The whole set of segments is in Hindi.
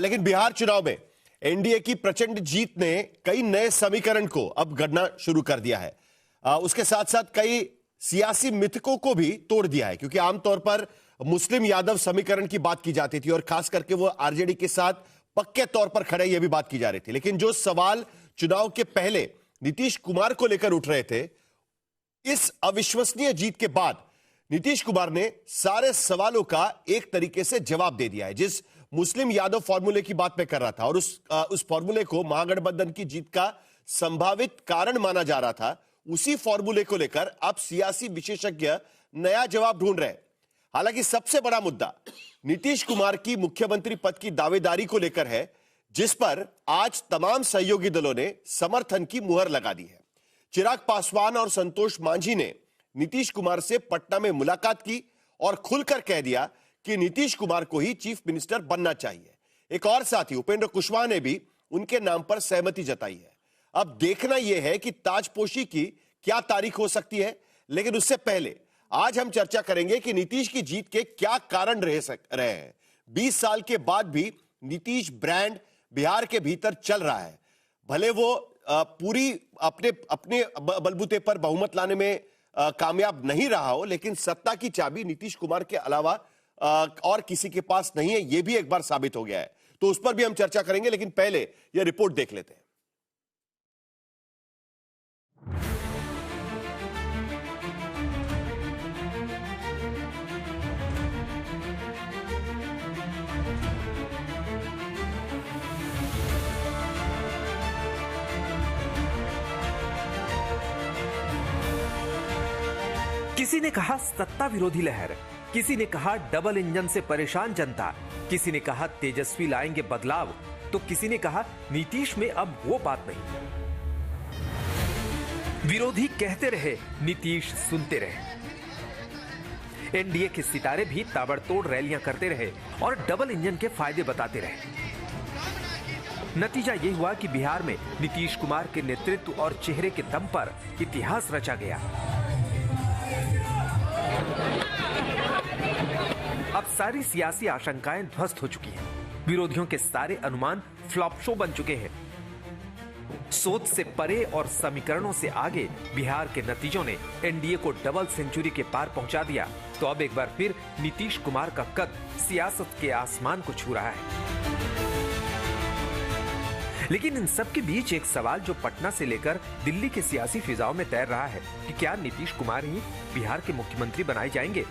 लेकिन बिहार चुनाव में एनडीए की प्रचंड जीत ने कई नए समीकरण को अब गढ़ना शुरू कर दिया है। उसके साथ साथ कई सियासी मिथकों को भी तोड़ दिया है, क्योंकि आमतौर पर मुस्लिम यादव समीकरण की बात की जाती थी और खास करके वो आरजेडी के साथ पक्के तौर पर खड़े, यह भी बात की जा रही थी। लेकिन जो सवाल चुनाव के पहले नीतीश कुमार को लेकर उठ रहे थे, इस अविश्वसनीय जीत के बाद नीतीश कुमार ने सारे सवालों का एक तरीके से जवाब दे दिया है। जिस मुस्लिम यादव फॉर्मूले की बात मैं कर रहा था और उस फॉर्मूले को महागठबंधन की जीत का संभावित कारण माना जा रहा था, उसी फॉर्मूले को लेकर अब सियासी विशेषज्ञ नया जवाब ढूंढ रहे हैं। हालांकि सबसे बड़ा मुद्दा नीतीश कुमार की मुख्यमंत्री पद की दावेदारी को लेकर है, जिस पर आज तमाम सहयोगी दलों ने समर्थन की मुहर लगा दी है। चिराग पासवान और संतोष मांझी ने नीतीश कुमार से पटना में मुलाकात की और खुलकर कह दिया कि नीतीश कुमार को ही चीफ मिनिस्टर बनना चाहिए। एक और साथी उपेंद्र कुशवाहा ने भी उनके नाम पर सहमति जताई है। अब देखना यह है कि ताजपोशी की क्या तारीख हो सकती है, लेकिन उससे पहले आज हम चर्चा करेंगे कि नीतीश की जीत के क्या कारण रहे हैं। 20 साल के बाद भी नीतीश ब्रांड बिहार के भीतर चल रहा है। भले वो पूरी अपने बलबूते पर बहुमत लाने में कामयाब नहीं रहा हो, लेकिन सत्ता की चाबी नीतीश कुमार के अलावा और किसी के पास नहीं है, यह भी एक बार साबित हो गया है। तो उस पर भी हम चर्चा करेंगे, लेकिन पहले यह रिपोर्ट देख लेते हैं। किसी ने कहा सत्ता विरोधी लहर, किसी ने कहा डबल इंजन से परेशान जनता, किसी ने कहा तेजस्वी लाएंगे बदलाव, तो किसी ने कहा नीतीश में अब वो बात नहीं। विरोधी कहते रहे, नीतीश सुनते रहे। एनडीए के सितारे भी ताबड़तोड़ रैलियां करते रहे और डबल इंजन के फायदे बताते रहे। नतीजा यह हुआ कि बिहार में नीतीश कुमार के नेतृत्व और चेहरे के दम पर इतिहास रचा गया। अब सारी सियासी आशंकाएं ध्वस्त हो चुकी हैं। विरोधियों के सारे अनुमान फ्लॉप शो बन चुके हैं। सोच से परे और समीकरणों से आगे बिहार के नतीजों ने एनडीए को डबल सेंचुरी के पार पहुंचा दिया। तो अब एक बार फिर नीतीश कुमार का कद सियासत के आसमान को छू रहा है। लेकिन इन सब के बीच एक सवाल जो पटना से लेकर दिल्ली के सियासी फिजाओं में तैर रहा है कि क्या नीतीश कुमार ही बिहार के मुख्यमंत्री बनाए जाएंगे।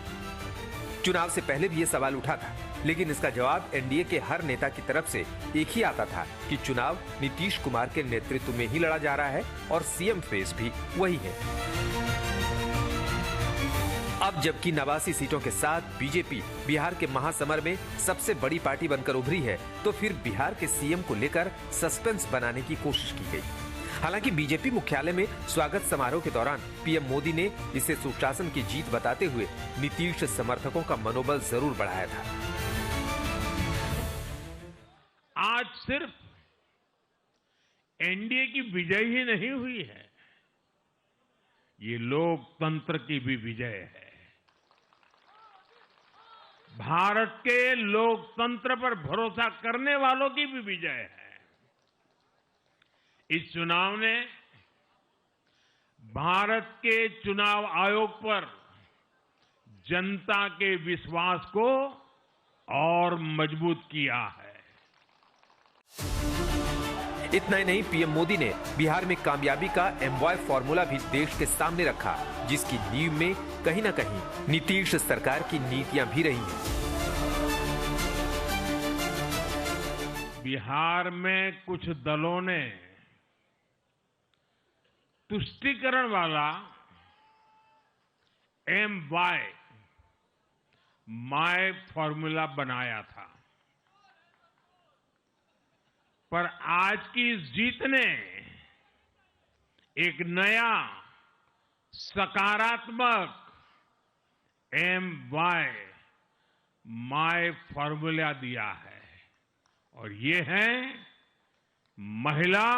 चुनाव से पहले भी यह सवाल उठा था, लेकिन इसका जवाब एनडीए के हर नेता की तरफ से एक ही आता था कि चुनाव नीतीश कुमार के नेतृत्व में ही लड़ा जा रहा है और सीएम फेस भी वही है। अब जबकि 89 सीटों के साथ बीजेपी बिहार के महासमर में सबसे बड़ी पार्टी बनकर उभरी है, तो फिर बिहार के सीएम को लेकर सस्पेंस बनाने की कोशिश की गई। हालांकि बीजेपी मुख्यालय में स्वागत समारोह के दौरान पीएम मोदी ने इसे सुशासन की जीत बताते हुए नीतीश समर्थकों का मनोबल जरूर बढ़ाया था। आज सिर्फ एनडीए की विजय ही नहीं हुई है, ये लोकतंत्र की भी विजय है। भारत के लोकतंत्र पर भरोसा करने वालों की भी विजय है। इस चुनाव ने भारत के चुनाव आयोग पर जनता के विश्वास को और मजबूत किया है। इतना ही नहीं, पीएम मोदी ने बिहार में कामयाबी का एमवाय फॉर्मूला भी देश के सामने रखा, जिसकी नींव में कहीं ना कहीं नीतीश सरकार की नीतियां भी रही हैं। बिहार में कुछ दलों ने तुष्टीकरण वाला माय फॉर्मूला बनाया था, पर आज की इस जीत ने एक नया सकारात्मक माय फॉर्मूला दिया है, और ये है महिला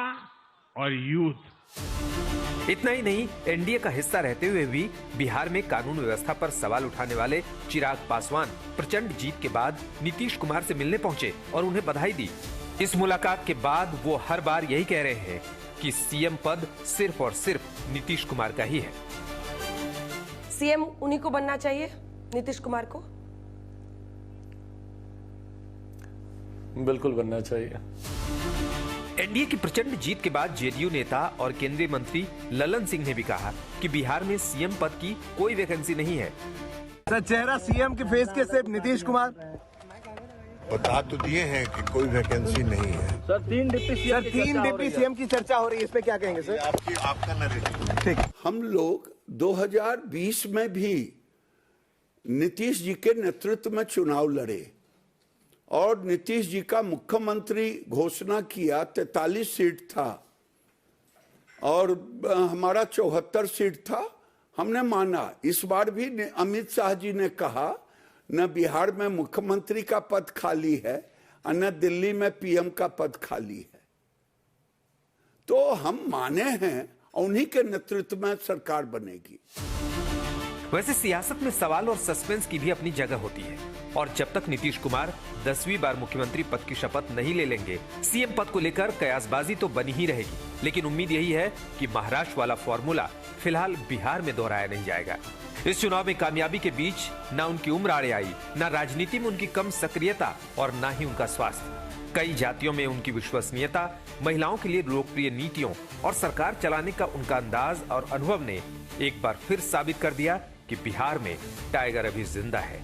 और यूथ। इतना ही नहीं, एनडीए का हिस्सा रहते हुए भी बिहार में कानून व्यवस्था पर सवाल उठाने वाले चिराग पासवान प्रचंड जीत के बाद नीतीश कुमार से मिलने पहुंचे और उन्हें बधाई दी। इस मुलाकात के बाद वो हर बार यही कह रहे हैं कि सीएम पद सिर्फ और सिर्फ नीतीश कुमार का ही है। सीएम उन्हीं को बनना चाहिए, नीतीश कुमार को। बिल्कुल बनना चाहिए। एनडीए की प्रचंड जीत के बाद जेडीयू नेता और केंद्रीय मंत्री ललन सिंह ने भी कहा कि बिहार में सीएम पद की कोई वैकेंसी नहीं है। सर, चेहरा सीएम के फेस के सिर्फ नीतीश कुमार बता तो दिए हैं कि कोई वैकेंसी नहीं है। सर, तीन डिप्टी सीएम की चर्चा हो रही है, इस पे क्या कहेंगे सर? आपका नरेटिव। ठीक। हम लोग 2020 में भी नीतीश जी के नेतृत्व में चुनाव लड़े और नीतीश जी का मुख्यमंत्री घोषणा किया। 43 सीट था और हमारा 74 सीट था। हमने माना। इस बार भी अमित शाह जी ने कहा न बिहार में मुख्यमंत्री का पद खाली है और न दिल्ली में पीएम का पद खाली है, तो हम माने हैं उन्हीं के नेतृत्व में सरकार बनेगी। वैसे सियासत में सवाल और सस्पेंस की भी अपनी जगह होती है और जब तक नीतीश कुमार 10वीं बार मुख्यमंत्री पद की शपथ नहीं ले लेंगे, सीएम पद को लेकर कयासबाजी तो बनी ही रहेगी। लेकिन उम्मीद यही है कि महाराष्ट्र वाला फॉर्मूला फिलहाल बिहार में दोहराया नहीं जाएगा। इस चुनाव में कामयाबी के बीच न उनकी उम्र आड़े आई, न राजनीति में उनकी कम सक्रियता और न ही उनका स्वास्थ्य। कई जातियों में उनकी विश्वसनीयता, महिलाओं के लिए लोकप्रिय नीतियों और सरकार चलाने का उनका अंदाज और अनुभव ने एक बार फिर साबित कर दिया कि बिहार में टाइगर अभी जिंदा है।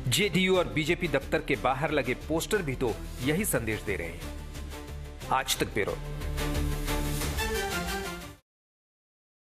जेडीयू और बीजेपी दफ्तर के बाहर लगे पोस्टर भी तो यही संदेश दे रहे हैं। आज तक ब्यूरो।